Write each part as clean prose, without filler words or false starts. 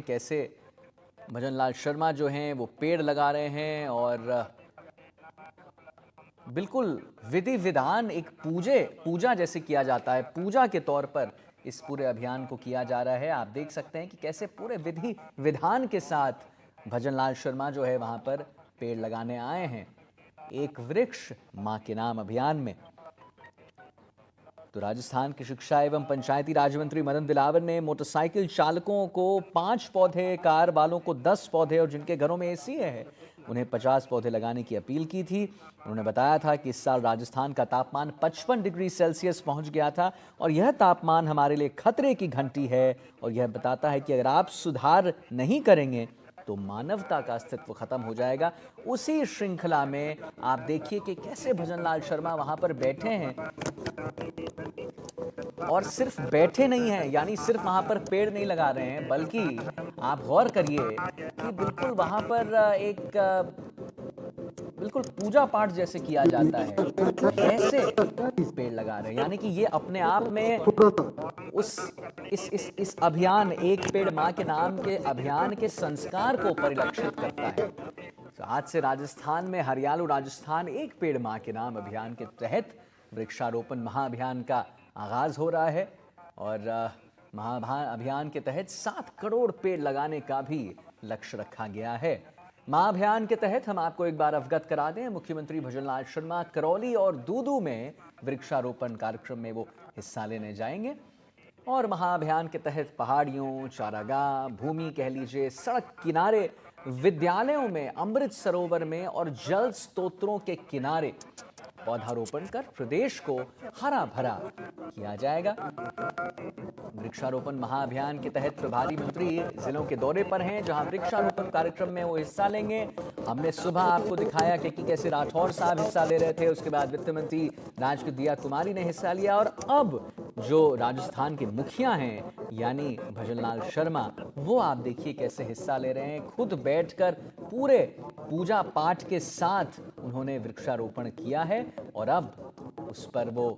कैसे भजनलाल शर्मा जो हैं वो पेड़ लगा रहे हैं और बिल्कुल विधि विधान एक पूजा जैसे किया जाता है, पूजा के तौर पर इस पूरे अभियान को किया जा रहा है। आप देख सकते हैं कि कैसे पूरे विधि विधान के साथ भजनलाल शर्मा जो है वहां पर पेड़ लगाने आए हैं एक वृक्ष मां के नाम अभियान में। तो राजस्थान के शिक्षा एवं पंचायती राज मंत्री मदन दिलावर ने मोटरसाइकिल चालकों को 5 पौधे, कार वालों को 10 पौधे और जिनके घरों में एसी है उन्हें 50 पौधे लगाने की अपील की थी। उन्होंने बताया था कि इस साल राजस्थान का तापमान 55 डिग्री सेल्सियस पहुंच गया था और यह तापमान हमारे लिए खतरे की घंटी है और यह बताता है कि अगर आप सुधार नहीं करेंगे तो मानवता का अस्तित्व खत्म हो जाएगा। उसी श्रृंखला में आप देखिए कि कैसे भजनलाल शर्मा वहां पर बैठे हैं और सिर्फ बैठे नहीं हैं, यानी सिर्फ वहां पर पेड़ नहीं लगा रहे हैं, बल्कि आप गौर करिए कि बिल्कुल वहां पर एक बिल्कुल पूजा पाठ जैसे किया जाता है वैसे पेड़ लगा रहे हैं। यानी कि ये अपने आप में उस इस अभियान एक पेड़ मां के नाम के अभियान के संस्कार को परिलक्षित करता है। तो आज से राजस्थान में हरियालू राजस्थान एक पेड़ मां के नाम अभियान के तहत वृक्षारोपण महाअभियान का आगाज हो रहा है और महाअभियान के तहत 7 करोड़ पेड़ लगाने का भी लक्ष्य रखा गया है। महाअभियान के तहत हम आपको एक बार अवगत करा दें, मुख्यमंत्री भजनलाल शर्मा करौली और दूदू में वृक्षारोपण कार्यक्रम में वो हिस्सा लेने जाएंगे और महाअभियान के तहत पहाड़ियों, चारागाह, भूमि कह लीजिए, सड़क किनारे, विद्यालयों में, अमृत सरोवर में और जल स्रोतों के किनारे पौधारोपण कर प्रदेश को हरा भरा किया जाएगा। वृक्षारोपण महाअभियान के तहत प्रभारी मंत्री जिलों के दौरे पर हैं जहां वृक्षारोपण कार्यक्रम में वो हिस्सा लेंगे। हमने सुबह आपको दिखाया कि कैसे राठौर साहब हिस्सा ले रहे थे, उसके बाद वित्त मंत्री राजकीय दिया कुमारी ने हिस्सा लिया और अब जो राजस्थान के मुखिया हैं यानी भजनलाल शर्मा, वो आप देखिए कैसे हिस्सा ले रहे हैं। खुद बैठकर पूरे पूजा पाठ के साथ उन्होंने वृक्षारोपण किया है और अब उस पर वो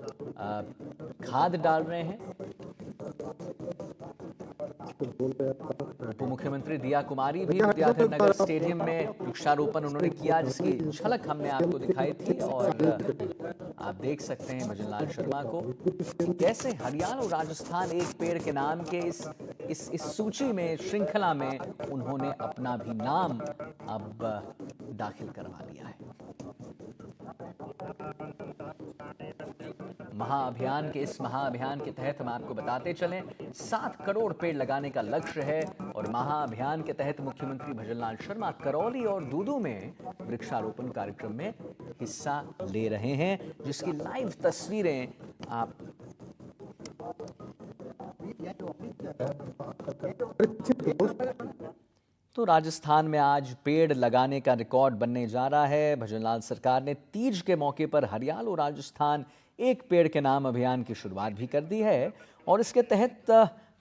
खाद डाल रहे हैं। उप मुख्यमंत्री दिया कुमारी भी विद्याधर नगर स्टेडियम में वृक्षारोपण उन्होंने किया, जिसकी झलक हमने आपको दिखाई थी और आप देख सकते हैं भजनलाल शर्मा को कैसे हरियाणा और राजस्थान एक पेड़ के नाम के इस सूची में, श्रृंखला में उन्होंने अपना भी नाम अब दाखिल करवा लिया है। इस महाअभियान के तहत हम आपको बताते चलें 7 करोड़ पेड़ लगाने का लक्ष्य है और महाअभियान के तहत मुख्यमंत्री भजनलाल शर्मा करौली और दूदू में वृक्षारोपण कार्यक्रम में हिस्सा ले रहे हैं, जिसकी लाइव तस्वीरें आप तो राजस्थान में आज पेड़ लगाने का रिकॉर्ड बनने जा रहा है। भजनलाल सरकार ने तीज के मौके पर हरियाणा राजस्थान एक पेड़ के नाम अभियान की शुरुआत भी कर दी है और इसके तहत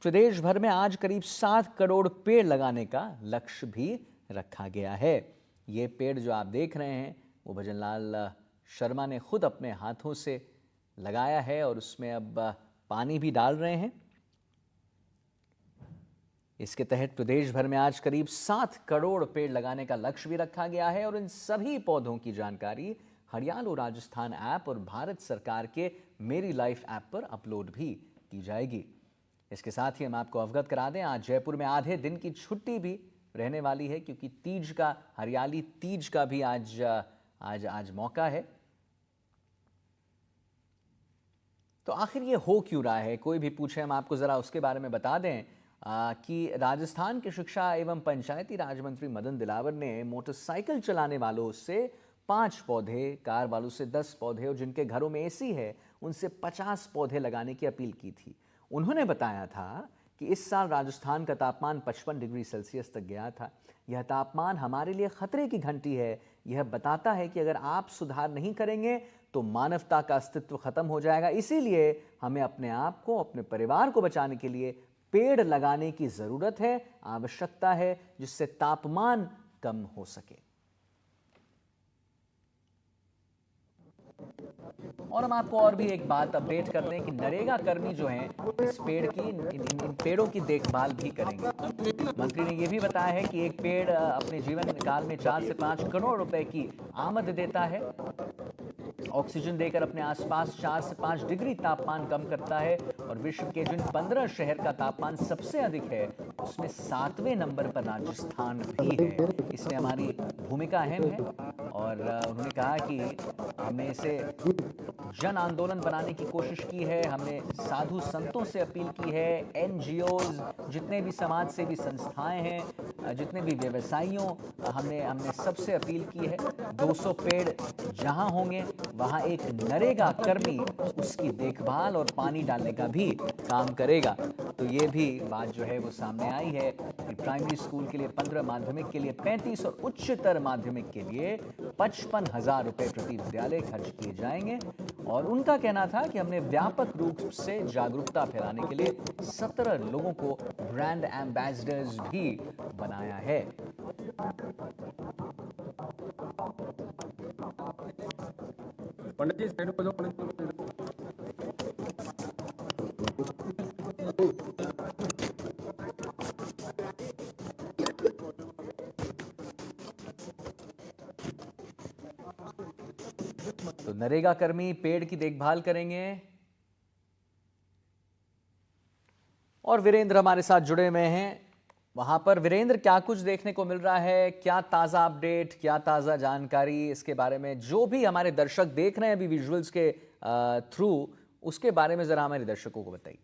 प्रदेश भर में आज करीब 7 करोड़ पेड़ लगाने का लक्ष्य भी रखा गया है। ये पेड़ जो आप देख रहे हैं वो भजनलाल शर्मा ने खुद अपने हाथों से लगाया है और उसमें अब पानी भी डाल रहे हैं। इसके तहत प्रदेश भर में आज करीब 7 करोड़ पेड़ लगाने का लक्ष्य भी रखा गया है और इन सभी पौधों की जानकारी हरियाणा राजस्थान ऐप और भारत सरकार के मेरी लाइफ ऐप पर अपलोड भी की जाएगी। इसके साथ ही हम आपको अवगत करा दें, आज जयपुर में आधे दिन की छुट्टी भी रहने वाली है क्योंकि तीज का, हरियाली तीज का भी आज मौका है। तो आखिर ये हो क्यों रहा है, कोई भी पूछे हम आपको जरा उसके बारे में बता दें कि राजस्थान के शिक्षा एवं पंचायती राज मंत्री मदन दिलावर ने मोटरसाइकिल चलाने वालों से 5 पौधे, कार वालों से 10 पौधे और जिनके घरों में एसी है उनसे 50 पौधे लगाने की अपील की थी। उन्होंने बताया था कि इस साल राजस्थान का तापमान 55 डिग्री सेल्सियस तक गया था। यह तापमान हमारे लिए खतरे की घंटी है। यह बताता है कि अगर आप सुधार नहीं करेंगे तो मानवता का अस्तित्व खत्म हो जाएगा। इसीलिए हमें अपने आप को, अपने परिवार को बचाने के लिए पेड़ लगाने की जरूरत है, आवश्यकता है, जिससे तापमान कम हो सके। और हम आपको और भी एक बात अपडेट कर दें कि नरेगा कर्मी जो हैं इस पेड़ की इन पेड़ों की देखभाल भी करेंगे। मंत्री ने यह भी बताया है कि एक पेड़ अपने जीवन काल में 4 से 5 करोड़ रुपए की आमद देता है। ऑक्सीजन देकर अपने आसपास 4 से 5 डिग्री तापमान कम करता है और विश्व के जिन 15 शहर का तापमान सबसे अधिक है उसमें 7वें नंबर पर राजस्थान भी है। इसलिए हमारी भूमिका अहम है और उन्होंने कहा कि हमने इसे जन आंदोलन बनाने की कोशिश की है। हमने साधु संतों से अपील की है, एनजीओज, जितने भी समाज सेवी संस्थाएं हैं, जितने भी व्यवसायियों, हमने हमने सबसे अपील की है। 200 पेड़ जहां होंगे वहां एक नरेगा कर्मी उसकी देखभाल और पानी डालने का भी काम करेगा। तो ये भी बात जो है वो सामने आई है कि प्राइमरी स्कूल के लिए 15, माध्यमिक के लिए 35 और उच्चतर माध्यमिक के लिए 55,000 रुपए प्रति विद्यालय खर्च किए जाएंगे। और उनका कहना था कि हमने व्यापक रूप से जागरूकता फैलाने के लिए 17 लोगों को ब्रांड एम्बेसडर्स भी बनाया है। पंडित जी साइड को जाओ, पंडित जी। तो नरेगा कर्मी पेड़ की देखभाल करेंगे। और वीरेंद्र हमारे साथ जुड़े हुए हैं वहां पर। वीरेंद्र, क्या कुछ देखने को मिल रहा है, क्या ताजा अपडेट, क्या ताजा जानकारी इसके बारे में, जो भी हमारे दर्शक देख रहे हैं अभी विजुअल्स के थ्रू, उसके बारे में जरा हमारे दर्शकों को बताइए।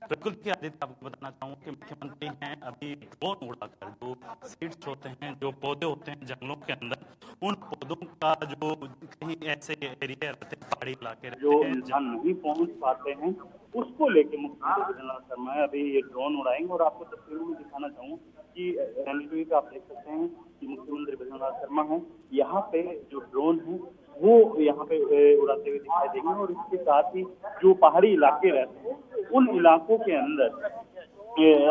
बिल्कुल देखिए आदित्य, आपको बताना चाहूंगा कि मुख्यमंत्री हैं अभी ड्रोन उड़ाकर जो सीड्स होते हैं, जो पौधे होते हैं जंगलों के अंदर, उन पौधों का जो कहीं ऐसे एरिया रहते हैं, पहाड़ी इलाके जो रहते हैं इंसान नहीं पहुंच पाते हैं उसको लेके मुख्यमंत्री विजयनाथ शर्मा अभी ये ड्रोन उड़ाएंगे। और आपको तस्वीरों में दिखाना चाहूंगा कि एनडीटीवी पे आप देख सकते हैं कि मुख्यमंत्री विजयनाथ शर्मा हैं, यहाँ पे जो ड्रोन है वो यहाँ पे उड़ाते हुए दिखाई देंगे। और इसके साथ ही जो पहाड़ी इलाके रहते हैं उन इलाकों के अंदर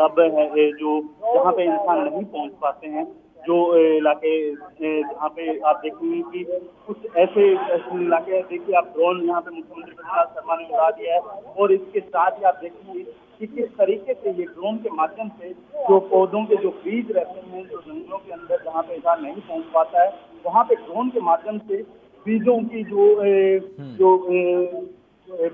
अब है जो जहाँ पे इंसान नहीं पहुंच पाते हैं, जो इलाके जहाँ पे आप देखेंगे कि कुछ ऐसे इलाके देखिए, आप ड्रोन यहाँ पे मुख्यमंत्री विजयनाथ शर्मा ने उड़ा दिया है। और इसके साथ ही आप देखेंगे कि किस तरीके से ये ड्रोन के माध्यम से जो पौधों के जो बीज रहते हैं, जो जंगलों के अंदर जहाँ पे इंसान नहीं पहुंच पाता है, वहाँ पे ड्रोन के माध्यम से बीजों की जो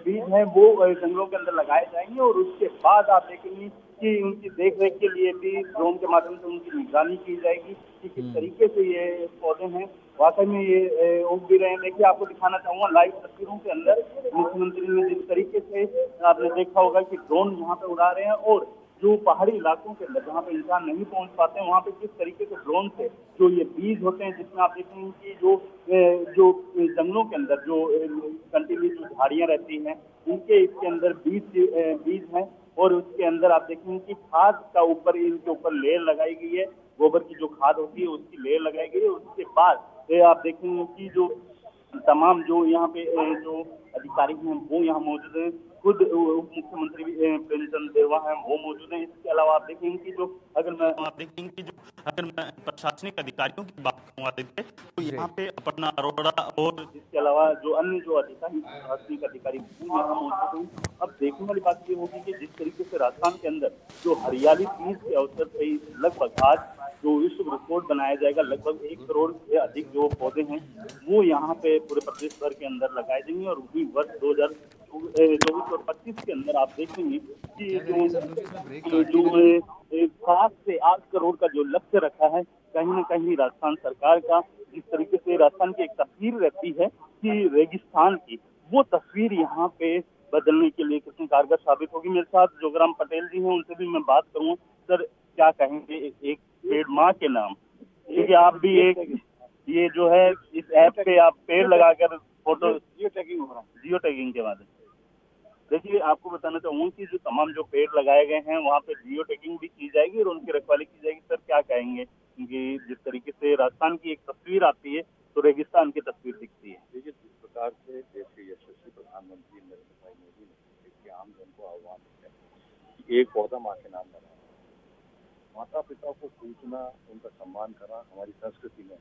बीज हैं वो जंगलों के अंदर लगाए जाएंगे। और उसके बाद आप देखेंगे कि उनकी देखरेख के लिए भी ड्रोन के माध्यम से उनकी निगरानी की जाएगी कि किस तरीके से ये पौधे हैं वाकई में ये उग भी रहे हैं। देखिए, आपको दिखाना चाहूंगा लाइव तस्वीरों के अंदर मुख्यमंत्री ने जिस तरीके से आपने देखा होगा कि ड्रोन यहाँ पे उड़ा रहे हैं और जो पहाड़ी इलाकों के अंदर जहाँ पे इंसान नहीं पहुंच पाते हैं वहाँ पे किस तरीके से ड्रोन से जो ये बीज होते हैं, जिसमें आप देखेंगे कि जो जंगलों के अंदर जो कंटिन्यू जो झाड़ियां रहती हैं उनके इसके अंदर बीज हैं। और उसके अंदर आप देखेंगे कि खाद का ऊपर इनके ऊपर लेयर लगाई गई है, गोबर की जो खाद होती है उसकी लेयर लगाई गई है। उसके बाद आप देखेंगे कि जो तमाम जो यहाँ पे जो अधिकारी हैं वो यहाँ मौजूद हैं, खुद उप मुख्यमंत्री प्रेमचंद देवा हैं वो मौजूद हैं। इसके अलावा आप देखेंगे कि जो अगर मैं प्रशासनिक अधिकारियों की बात करूँ आदित्य, तो यहाँ पे अपर्णा अरोड़ा और इसके अलावा जो अन्य जो अधिकारी प्रशासनिक अधिकारी वो यहाँ मौजूद हैं। अब देखने वाली बात ये होगी कि जिस तरीके से राजस्थान के अंदर जो हरियाली तीज के अवसर पे लगभग आज जो विश्व रिकॉर्ड बनाया जाएगा, लगभग 1 करोड़ से अधिक जो पौधे हैं वो यहाँ पे पूरे प्रदेश भर के अंदर लगाए जाएंगे। और वही वर्ष 2024 और 25 के अंदर आप देखेंगे कि जो 7 से 8 करोड़ का जो लक्ष्य रखा है, कहीं न कहीं राजस्थान सरकार का, जिस तरीके से राजस्थान की एक तस्वीर रहती है कि रेगिस्तान की, वो तस्वीर यहाँ पे बदलने के लिए कितनी कारगर साबित होगी। मेरे साथ जोगराम पटेल जी हैं, उनसे भी मैं बात करूँ। सर, क्या कहेंगे एक पेड़ माँ के नाम, क्योंकि आप भी एक ये जो है इस ऐप पे आप पेड़ लगाकर फोटो जियो टैगिंग के बाद देखिए, आपको बताना चाहूंगा कि जो तमाम जो पेड़ लगाए गए हैं वहाँ पे जियो टैगिंग भी की जाएगी और उनकी रखवाली की जाएगी। सर, क्या कहेंगे, क्योंकि जिस तरीके से राजस्थान की एक तस्वीर आती है तो रेगिस्तान की तस्वीर दिखती है। देखिए, जिस प्रकार से देश के यशस्वी प्रधानमंत्री नरेंद्र भाई मोदी ने देश के आम जन को आह्वान किया कि एक पौधा माँ के नाम लगाओ, माता पिता को पूजना, उनका सम्मान करना हमारी संस्कृति में,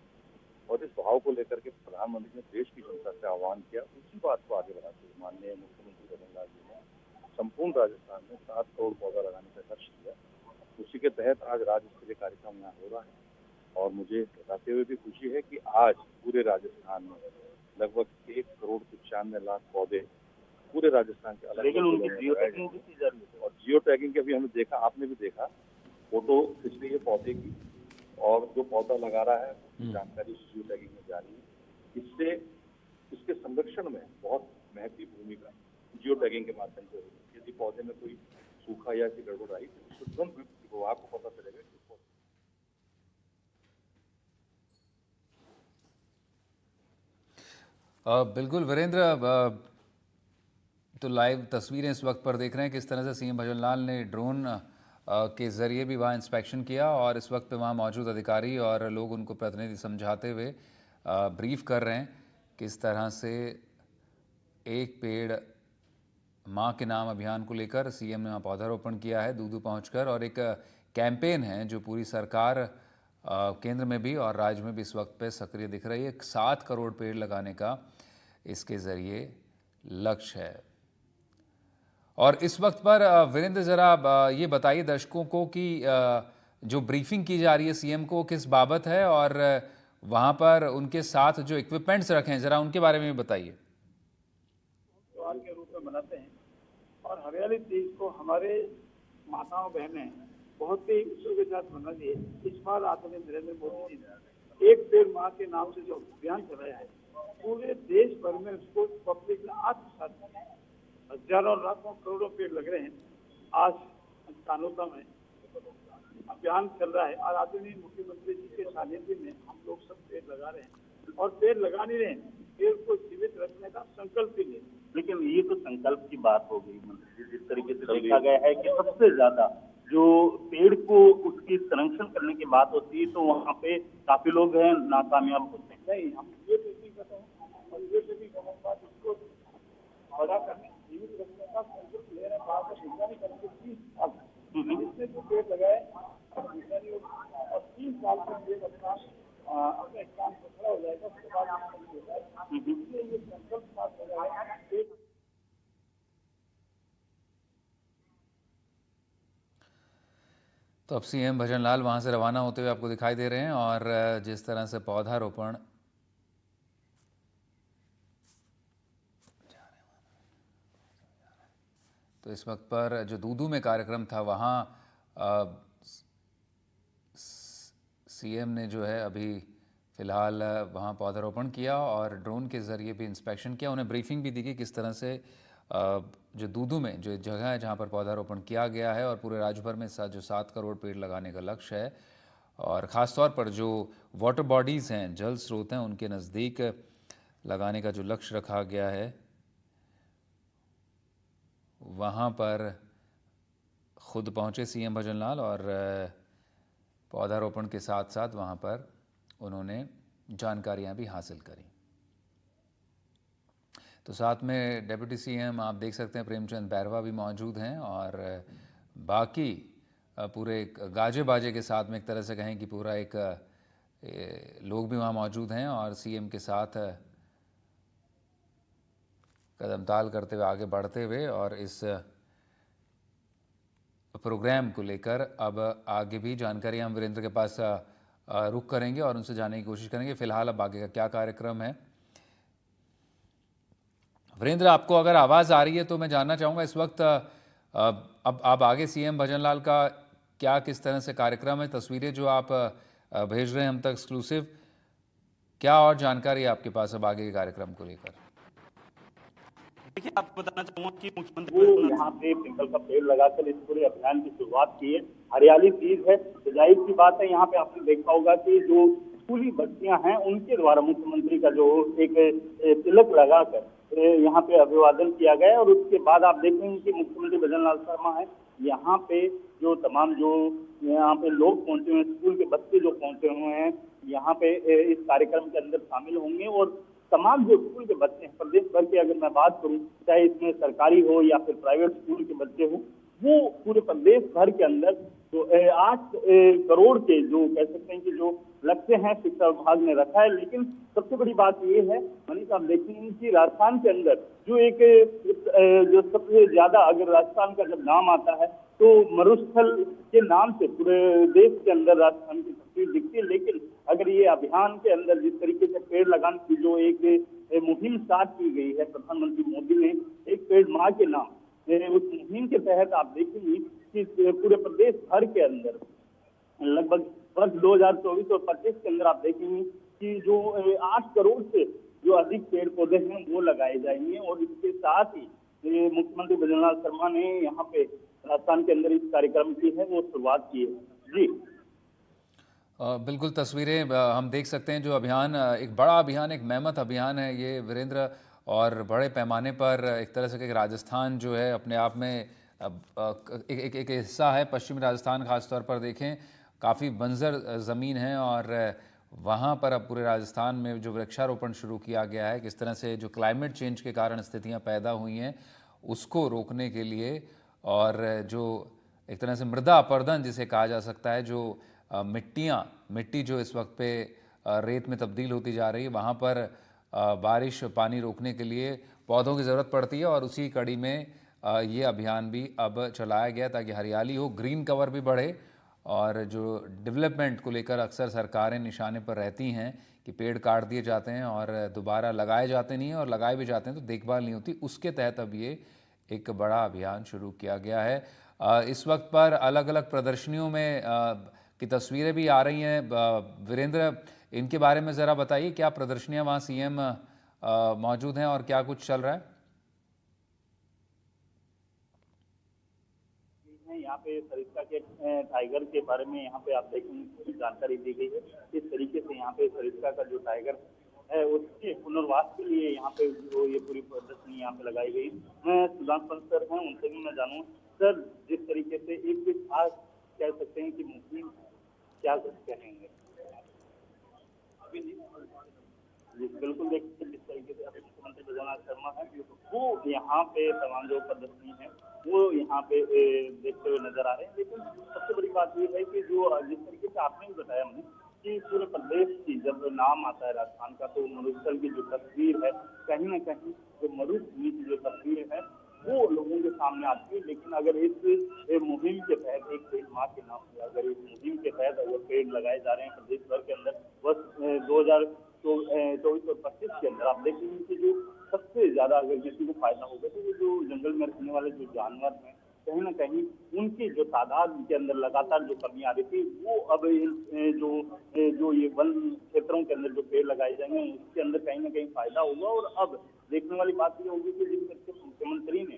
और इस भाव को लेकर के प्रधानमंत्री ने देश की जनता से आह्वान किया। उसी बात को आगे बढ़ाते हुए माननीय मुख्यमंत्री भजनलाल जी ने संपूर्ण राजस्थान में 7 करोड़ पौधा लगाने का लक्ष्य किया। उसी के तहत आज राज्य स्तरीय कार्यक्रम यहाँ हो रहा है और मुझे बताते हुए भी खुशी है कि आज पूरे राजस्थान में लगभग 1 करोड़ 95 लाख पौधे पूरे राजस्थान के अलग, लेकिन उनकी जियो टैगिंग भी की जा रही है और जियो टैगिंग के भी हमें देखा, आपने भी देखा फोटो खिंच रही है पौधे की और जो पौधा लगा रहा है उसकी जानकारी जियो टैगिंग में जा रही है। इससे इसके संरक्षण में बहुत महत्वपूर्ण भूमिका जियो टैगिंग के माध्यम से होगी। यदि पौधे में कोई सूखा या ऐसी गड़बड़ आई तो तुरंत विभाग को पता चलेगा। बिल्कुल वीरेंद्र, तो लाइव तस्वीरें इस वक्त पर देख रहे हैं किस तरह से सीएम भजनलाल ने ड्रोन के ज़रिए भी वहाँ इंस्पेक्शन किया और इस वक्त पे वहाँ मौजूद अधिकारी और लोग उनको प्रतिनिधि समझाते हुए ब्रीफ कर रहे हैं किस तरह से एक पेड़ माँ के नाम अभियान को लेकर सीएम ने वहाँ पौधारोपण किया है दूदू पहुंचकर। और एक कैंपेन है जो पूरी सरकार केंद्र में भी और राज्य में भी इस वक्त पे सक्रिय दिख रही है। 7 करोड़ पेड़ लगाने का इसके ज़रिए लक्ष्य है। और इस वक्त पर वीरेंद्र ज़रा ये बताइए दर्शकों को कि जो ब्रीफिंग की जा रही है सीएम को किस बाबत है और वहाँ पर उनके साथ जो इक्विपमेंट्स रखे हैं ज़रा उनके बारे में भी बताइए। त्योहार के रूप में मनाते हैं और हरियाली तीज को हमारे माताओं बहनें बहुत ही उत्सव के साथ मना लिए। इस बार आदरणीय नरेंद्र मोदी जी ने एक पेड़ माँ के नाम से जो अभियान चलाया है पूरे देश भर में उसको पब्लिक ने आत्मसात किया। हजारों लाखों करोड़ों पेड़ लग रहे हैं। आज कानोता में अभियान चल रहा है और आदरणीय मुख्यमंत्री जी के सानिध्य में हम लोग सब पेड़ लगा रहे हैं और पेड़ लगा नहीं रहे, पेड़ को जीवित रखने का संकल्प भी ले। लेकिन ये तो संकल्प की बात हो गई मंत्री जी। जिस तरीके से देखा गया है कि सबसे ज्यादा जो पेड़ को उसकी संरक्षण करने की बात होती है तो वहाँ पे काफी लोग हैं नाकामयाब होते हैं। नहीं, हम ये ड्यूटी करते हैं और ये ड्यूटी करने के बाद इसको बड़ा करने जीवित रखने का संकल्प ले रहे हैं। बाहर से निगरानी करेंगे 30 साल इसमें जो पेड़ लगाए और 3 साल तक पेड़ अपने काम से खड़ा हो जाएगा। उसके बाद इसलिए ये संकल्प साथ हो जाएगा। तो अब सीएम भजनलाल वहाँ से रवाना होते हुए आपको दिखाई दे रहे हैं और जिस तरह से पौधारोपण तो इस वक्त पर जो दूदू में कार्यक्रम था वहाँ सीएम ने जो है अभी फ़िलहाल वहाँ पौधारोपण किया और ड्रोन के ज़रिए भी इंस्पेक्शन किया। उन्हें ब्रीफिंग भी दी गई किस तरह से जो दूदू में जो जगह है जहाँ पर पौधारोपण किया गया है और पूरे राज्य भर में जो 7 करोड़ पेड़ लगाने का लक्ष्य है और ख़ास तौर पर जो वाटर बॉडीज़ हैं, जल स्रोत हैं, उनके नज़दीक लगाने का जो लक्ष्य रखा गया है वहाँ पर खुद पहुँचे सीएम भजनलाल और पौधारोपण के साथ साथ वहाँ पर उन्होंने जानकारियाँ भी हासिल करी। तो साथ में डिप्टी सीएम आप देख सकते हैं प्रेमचंद बैरवा भी मौजूद हैं और बाकी पूरे गाजे बाजे के साथ में एक तरह से कहें कि पूरा एक लोग भी वहाँ मौजूद हैं और सीएम के साथ कदमताल करते हुए आगे बढ़ते हुए और इस प्रोग्राम को लेकर अब आगे भी जानकारी हम वीरेंद्र के पास रुक करेंगे और उनसे जानने की कोशिश करेंगे फ़िलहाल अब आगे का क्या कार्यक्रम है। वीरेंद्र, आपको अगर आवाज़ आ रही है तो मैं जानना चाहूँगा इस वक्त अब आगे सीएम भजनलाल का क्या किस तरह से कार्यक्रम है, तस्वीरें जो आप भेज रहे हैं हम तक एक्सक्लूसिव, क्या और जानकारी है आपके पास अब आगे के कार्यक्रम को लेकर? देखिए, आपको बताना चाहूंगा कि वो मुख्यमंत्री यहाँ पे पीपल का पेड़ लगाकर इस पूरे अभियान की शुरुआत की है। हरियाली तीज है, जाहिर सी बात है यहाँ पे आपने देखा होगा कि जो स्कूली बच्चियां हैं उनके द्वारा मुख्यमंत्री का जो एक तिलक लगाकर यहाँ पे अभिवादन किया गया और उसके बाद आप देखेंगे कि मुख्यमंत्री भजनलाल शर्मा है यहाँ पे जो तमाम जो यहाँ पे लोग पहुंचे हुए हैं, स्कूल के बच्चे जो पहुंचे हुए हैं यहाँ पे इस कार्यक्रम के अंदर शामिल होंगे और तमाम जो स्कूल के बच्चे हैं प्रदेश भर की अगर मैं बात करूं, चाहे इसमें सरकारी हो या फिर प्राइवेट स्कूल के बच्चे हो, वो पूरे प्रदेश भर के अंदर जो 8 करोड़ के जो कह सकते हैं कि जो लक्ष्य है शिक्षा विभाग ने रखा है। लेकिन सबसे बड़ी बात ये है मनीष, आप देखेंगे कि राजस्थान के अंदर जो जो सबसे ज्यादा, अगर राजस्थान का जब नाम आता है तो मरुस्थल के नाम से पूरे देश के अंदर राजस्थान की तस्वीर दिखती है। लेकिन अगर ये अभियान के अंदर जिस तरीके से पेड़ लगाने की जो एक मुहिम स्टार्ट की गई है, प्रधानमंत्री मोदी ने एक पेड़ माँ के नाम, उस मुहिम के तहत आप देखेंगे कि पूरे प्रदेश भर के अंदर लगभग वर्ष 2024 और 25 के अंदर आप देखेंगे कि जो 8 करोड़ से जो अधिक पेड़ पौधे हैं वो लगाए जाएंगे। और इसके साथ ही मुख्यमंत्री भजनलाल शर्मा ने यहाँ पे राजस्थान के अंदर इस कार्यक्रम की है वो शुरुआत की है। जी बिल्कुल, तस्वीरें हम देख सकते हैं। जो अभियान एक बड़ा अभियान, एक मेहनत अभियान है ये वीरेंद्र, और बड़े पैमाने पर एक तरह से कि राजस्थान जो है अपने आप में एक हिस्सा है। पश्चिमी राजस्थान खास तौर पर देखें, काफ़ी बंजर ज़मीन है, और वहाँ पर अब पूरे राजस्थान में जो वृक्षारोपण शुरू किया गया है, किस तरह से जो क्लाइमेट चेंज के कारण स्थितियाँ पैदा हुई हैं उसको रोकने के लिए, और जो एक तरह से मृदा अपरदन जिसे कहा जा सकता है, जो मिट्टी जो इस वक्त पे रेत में तब्दील होती जा रही है, वहाँ पर बारिश पानी रोकने के लिए पौधों की ज़रूरत पड़ती है। और उसी कड़ी में ये अभियान भी अब चलाया गया ताकि हरियाली हो, ग्रीन कवर भी बढ़े। और जो डेवलपमेंट को लेकर अक्सर सरकारें निशाने पर रहती हैं कि पेड़ काट दिए जाते हैं और दोबारा लगाए जाते नहीं हैं, और लगाए भी जाते हैं तो देखभाल नहीं होती, उसके तहत अब ये एक बड़ा अभियान शुरू किया गया है। इस वक्त पर अलग अलग प्रदर्शनियों में की तस्वीरें भी आ रही हैं। वीरेंद्र, इनके बारे में ज़रा बताइए, क्या प्रदर्शनियां वहाँ सीएम मौजूद हैं और क्या कुछ चल रहा है? यहाँ पे सरिस्का के टाइगर के बारे में यहाँ पे आप देखेंगे जानकारी दी गई है। इस तरीके से यहाँ पे सरिस्का का जो टाइगर है उसके पुनर्वास के लिए यहाँ पे जो ये पूरी प्रदर्शनी यहाँ पे लगाई गई। मैं सुदान पंत सर हैं, उनसे भी मैं जानूँ सर, जिस तरीके से एक खास कह सकते हैं कि मुस्लिम क्या कुछ कहेंगे? बिल्कुल, देखिए जिस तरीके से अभी मुख्यमंत्री भजनलाल शर्मा है वो यहाँ पे तमाम जो प्रदर्शनी है वो यहाँ पे देखते हुए नजर आ रहे हैं। लेकिन सबसे बड़ी बात ये है कि जो जिस तरीके से आपने भी बताया हमें कि पूरे प्रदेश की जब नाम आता है राजस्थान का तो मरुस्थल की जो तस्वीर है, कहीं ना कहीं जो मरुभूमि की जो तस्वीर है वो लोगों के सामने आती है। लेकिन अगर इस मुहिम के तहत एक पेड़ माँ के नाम से, अगर इस मुहिम के तहत अगर पेड़ लगाए जा रहे हैं प्रदेश भर के अंदर, बस 2024 और 25 के अंदर आप देखेंगे कि जो सबसे ज्यादा अगर किसी को फायदा होगा तो वो जो जंगल में रहने वाले जो जानवर हैं, कहीं ना कहीं उनकी जो तादाद के अंदर लगातार जो कमी आ रही थी वो अब जो ये वन क्षेत्रों के अंदर जो पेड़ लगाए जाएंगे उसके अंदर कहीं ना कहीं फायदा होगा। और अब देखने वाली बात ये होगी कि जिस तरीके से मुख्यमंत्री ने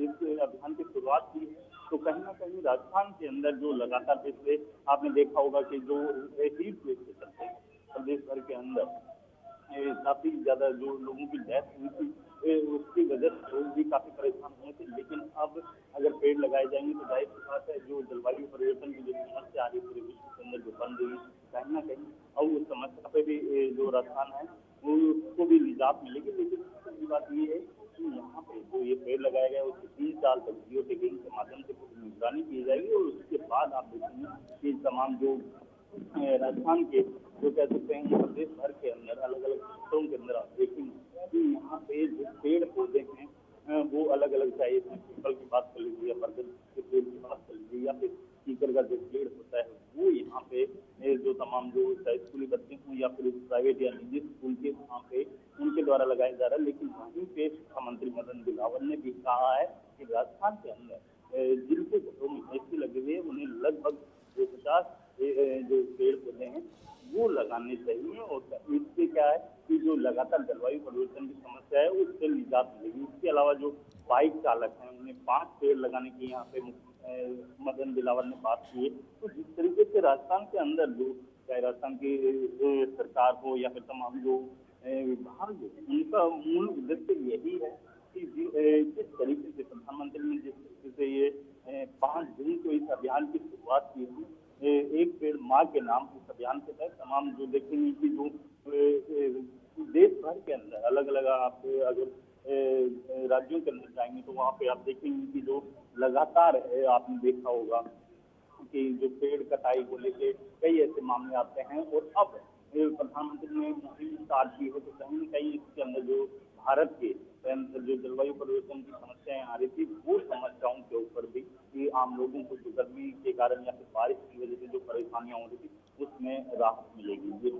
इस अभियान की शुरुआत की है तो कहीं ना कहीं राजस्थान के अंदर जो लगातार पिछले आपने देखा होगा कि जो हीट वेव के चलते प्रदेश भर के अंदर काफी ज्यादा जो लोगों की डेथ हुई थी उसकी वजह से लोग भी काफी परेशान हुए थे। लेकिन अब अगर पेड़ लगाए जाएंगे तो जाहिर सी बात है जो जलवायु परिवर्तन की जो समस्या आ रही है पूरे विश्व के अंदर जो बन रही है, कहीं ना कहीं अब उस समस्या पे भी जो राजस्थान है उसको भी निजात मिलेगी। लेकिन सबसे बड़ी बात ये है कि यहाँ पे जो ये पेड़ लगाया गया है उसके 3 साल तक जियो टैगिंग के माध्यम से निगरानी की जाएगी। और उसके बाद आप देखेंगे कि तमाम जो राजस्थान के जो कह सकते हैं प्रदेश भर के अंदर अलग अलग क्षेत्रों के अंदर आप देखेंगे कि यहाँ पे जो पेड़ पौधे हैं वो अलग अलग, चाहे इसमें पीपल की बात कर लीजिए या बरगद के पेड़ की बात कर लीजिए या फिर कीकर का जो पेड़ होता है वो यहाँ पे जो तमाम जो चाहे स्कूली बच्चे हों या फिर प्राइवेट या निजी स्कूल के वहाँ पे उनके द्वारा लगाया जा रहा है। लेकिन वहीं पे शिक्षा मंत्री मदन दिलावर ने भी कहा है कि राजस्थान के अंदर जिनके घरों में एसी लगे हुए उन्हें लगभग 50 जो पेड़ पौधे हैं वो लगाने चाहिए। और इससे क्या है कि जो लगातार जलवायु परिवर्तन की समस्या है उससे निजात मिलेगी। इसके अलावा जो बाइक चालक हैं उन्हें 5 पेड़ लगाने की यहाँ पे मदन दिलावर ने बात की है। तो जिस तरीके से राजस्थान के अंदर जो चाहे राजस्थान की सरकार हो या फिर तमाम जो विभाग हो उनका मूल उद्देश्य यही है कि जिस तरीके से प्रधानमंत्री ने जिस तरीके से ये 5 जून को इस अभियान की शुरुआत की थी, एक पेड़ माँ के नाम इस अभियान के तहत तमाम जो देखेंगे कि जो देश भर के अंदर अलग अलग आप अगर राज्यों के अंदर जाएंगे तो वहाँ पे आप देखेंगे कि जो लगातार आपने देखा होगा कि जो पेड़ कटाई को लेके कई ऐसे मामले आते हैं। और अब प्रधानमंत्री ने मुहिम स्टार्ट की है, तो कहीं न कहीं इसके अंदर जो भारत के अंदर जो जलवायु परिवर्तन की समस्याएं आ रही थी, वो समस्याओं के ऊपर भी कि आम लोगों को जो गर्मी के कारण या फिर बारिश की वजह से जो परेशानियां हो रही थी, उसमें राहत मिलेगी।